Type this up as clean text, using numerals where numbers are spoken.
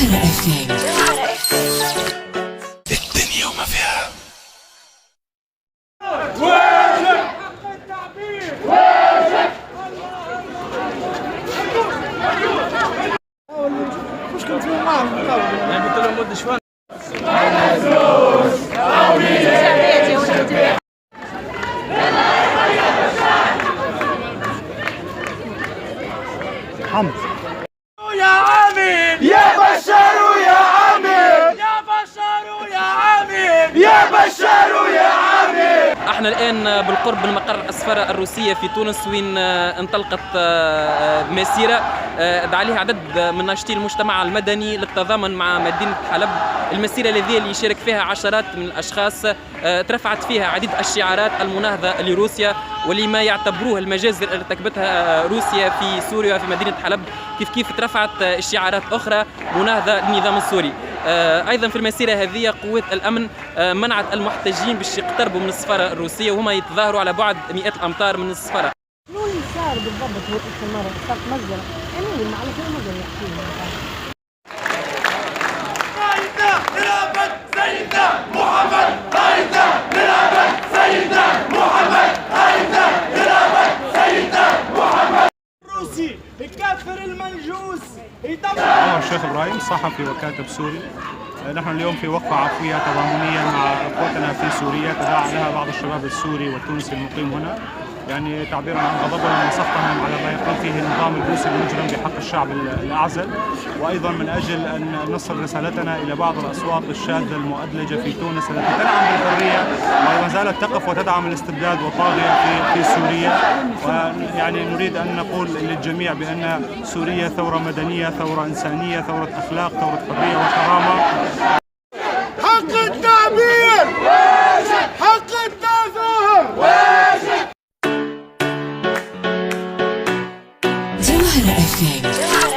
جوهرة FM. الدنيا وما فيها. واجب حق التعبير، واجب. مش كنت معهم يعني قلت لهم مد شوان حمد يا عامر يا بشار يا عامر يا بشار يا عامر يا بشار يا عامر. احنا الان بالقرب من مقر السفاره الروسيه في تونس وين انطلقت مسيره دعا عليها عدد من ناشطي المجتمع المدني للتضامن مع مدينه حلب. المسيره الذي يشارك فيها عشرات من الاشخاص ترفعت فيها عديد الشعارات المناهضه لروسيا ولما يعتبروه المجازر اللي ارتكبتها روسيا في سوريا وفي مدينه حلب، كيف ترفعت شعارات اخرى مناهضه للنظام السوري. ايضا في المسيره هذه قوات الامن منعت المحتجين باش يقتربوا من السفاره الروسيه وهما يتظاهروا على بعد مئات الامتار من السفاره. شنو اللي صار بالضبط هو المره صارت مجزره؟ يعني على كل مجزره يحكي لنا. نلعبت سيدنا محمد، هيدا نلعبت سيدنا محمد، هيدا نلعبت سيدنا محمد. الروسي الكافر المنجوس يدمر. أنا الشيخ إبراهيم صحفي وكاتب سوري. نحن اليوم في وقفة عفوية تضامنية مع إخوتنا في سوريا تداعى لها بعض الشباب السوري والتونسي المقيم هنا، يعني تعبيرا عن غضبهم وسخطهم على ما يقوم فيه النظام الروسي المجرم بحق الشعب الأعزل، وأيضا من أجل أن نصل رسالتنا إلى بعض الأصوات الشاذة المؤدلجة في تونس التي تنعم بالحرية وما زالت تقف وتدعم الاستبداد والطاغية في سوريا. ويعني نريد أن نقول للجميع بأن سوريا ثورة مدنية، ثورة إنسانية، ثورة أخلاق، ثورة حرية وكرامة. حق التعبير واجب، حق التظاهر واجب. جوهرة FM.